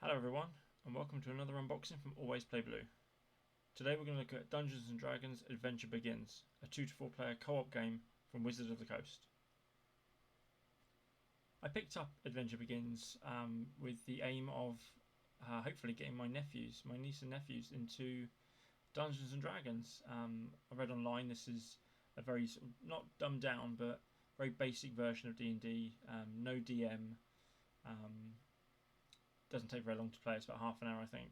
Hello everyone, and welcome to another unboxing from Always Play Blue. Today we're going to look at Dungeons & Dragons Adventure Begins, a 2 to 4 player co-op game from Wizards of the Coast. I picked up Adventure Begins with the aim of hopefully getting my niece and nephews into Dungeons & Dragons. I read online this is a very, not dumbed down, but very basic version of D&D, no DM. Doesn't take very long to play. It's about half an hour, I think.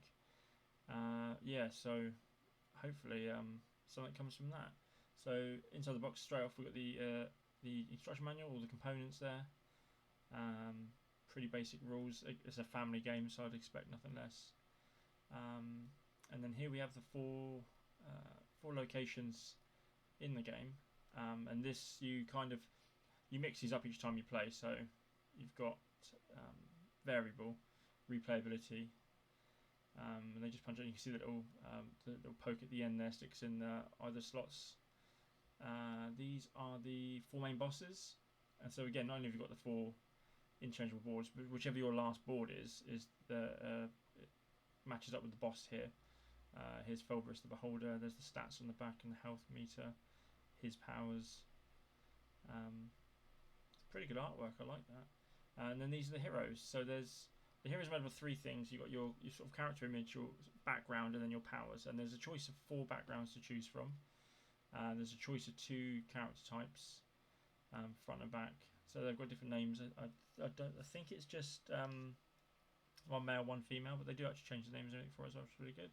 So hopefully something comes from that. So inside the box, straight off, we've got the instruction manual, all the components there. Pretty basic rules. It's a family game, so I'd expect nothing less. And then here we have the four locations in the game, and this you mix these up each time you play. So you've got variable replayability, and they just punch it. You can see that the little poke at the end there sticks in either slots. These are the four main bosses, and so again, not only have you got the four interchangeable boards, but whichever your last board is it matches up with the boss here. Here's Felberus the Beholder. There's the stats on the back and the health meter, his powers. It's pretty good artwork. I like that. And then these are the heroes. So the heroes are made up of three things. You've got your sort of character image, your background, and then your powers. And there's a choice of four backgrounds to choose from. There's a choice of two character types, front and back. So they've got different names. I think it's just one male, one female, but they do actually change the names and everything for us, which is really good.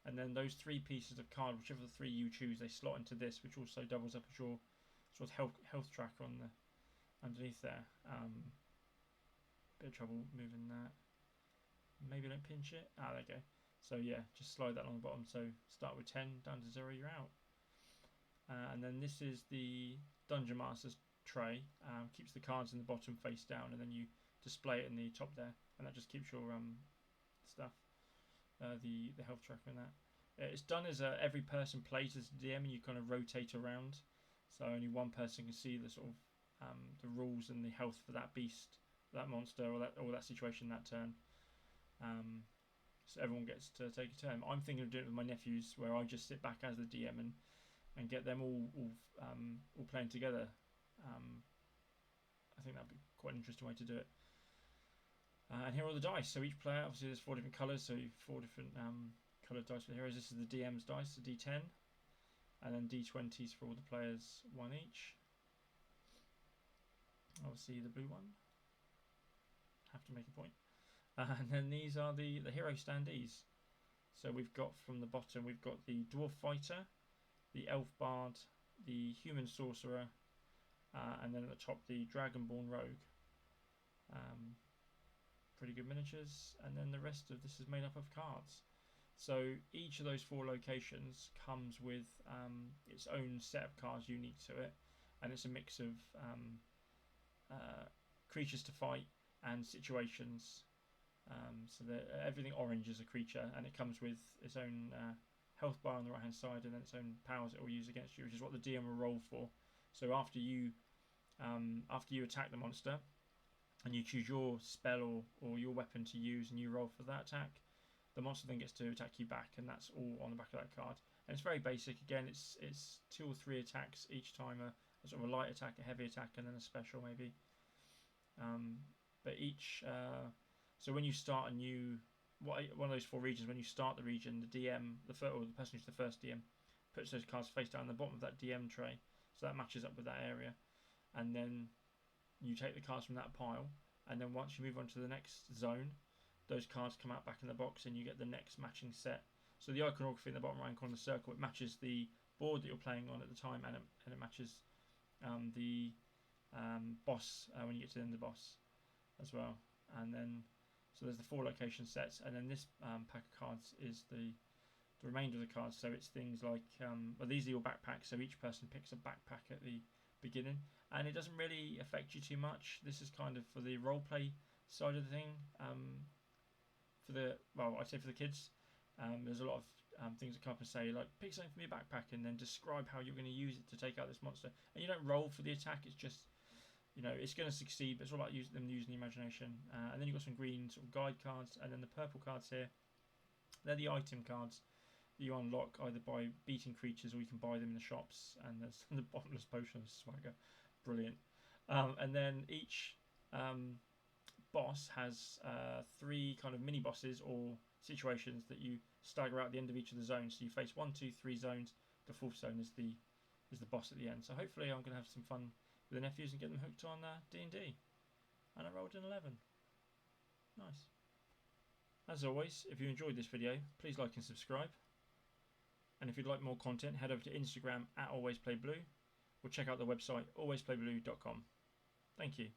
And then those three pieces of card, whichever the three you choose, they slot into this, which also doubles up as your sort of health tracker on the underneath there. Bit of trouble moving that. Maybe don't pinch it. There you go. So yeah, just slide that along the bottom. So start with 10, down to 0, you're out. And then this is the Dungeon Master's tray. Keeps the cards in the bottom face down, and then you display it in the top there, and that just keeps your stuff, the health tracker and that. It's done as every person plays as DM, and you kind of rotate around, so only one person can see the sort of the rules and the health for that beast, that monster, or that situation that turn. So everyone gets to take a turn. I'm thinking of doing it with my nephews, where I just sit back as the DM and get them all playing together. I think that'd be quite an interesting way to do it. And here are all the dice. So each player, obviously, there's four different colours, so four different coloured dice for the heroes. This is the DM's dice, the D10, and then D20s for all the players, one each. Obviously, the blue one. Have to make a point. And then these are the hero standees. So we've got from the bottom, we've got the dwarf fighter, the elf bard, the human sorcerer, and then at the top the dragonborn rogue. Pretty good miniatures, and then the rest of this is made up of cards. So each of those four locations comes with its own set of cards unique to it, and it's a mix of creatures to fight and situations. So everything orange is a creature, and it comes with its own health bar on the right hand side, and then its own powers it will use against you, which is what the DM will roll for. So after you attack the monster and you choose your spell or your weapon to use, and you roll for that attack, the monster then gets to attack you back, and that's all on the back of that card. And it's very basic. Again, it's 2 or 3 attacks each time, a sort of a light attack, a heavy attack, and then a special maybe. But each so when you start a new one of those 4 regions, when you start the region, the DM, the person who's the first DM, puts those cards face down on the bottom of that DM tray, so that matches up with that area, and then you take the cards from that pile, and then once you move on to the next zone, those cards come out back in the box, and you get the next matching set. So the iconography in the bottom right corner of the circle, it matches the board that you're playing on at the time, and it matches the boss when you get to the end of the boss as well. And then so there's the 4 location sets, and then this pack of cards is the remainder of the cards. So it's things like well, these are your backpacks, so each person picks a backpack at the beginning, and it doesn't really affect you too much. This is kind of for the roleplay side of the thing. I'd say for the kids, there's a lot of things that come up and say, like, pick something from your backpack and then describe how you're going to use it to take out this monster. And you don't roll for the attack, it's just you know, it's going to succeed, but it's all about them using the imagination. And then you've got some green sort of guide cards, and then the purple cards here, they're the item cards that you unlock either by beating creatures or you can buy them in the shops. And there's the bottomless potion of swagger, brilliant. And then each boss has 3 kind of mini bosses or situations that you stagger out at the end of each of the zones. So you face 1, 2, 3 zones. The 4th zone is the boss at the end. So hopefully I'm going to have some fun with the nephews and get them hooked on D&D. And I rolled an 11. Nice. As always, if you enjoyed this video, please like and subscribe. And if you'd like more content, head over to Instagram @alwaysplayblue or check out the website alwaysplayblue.com. Thank you.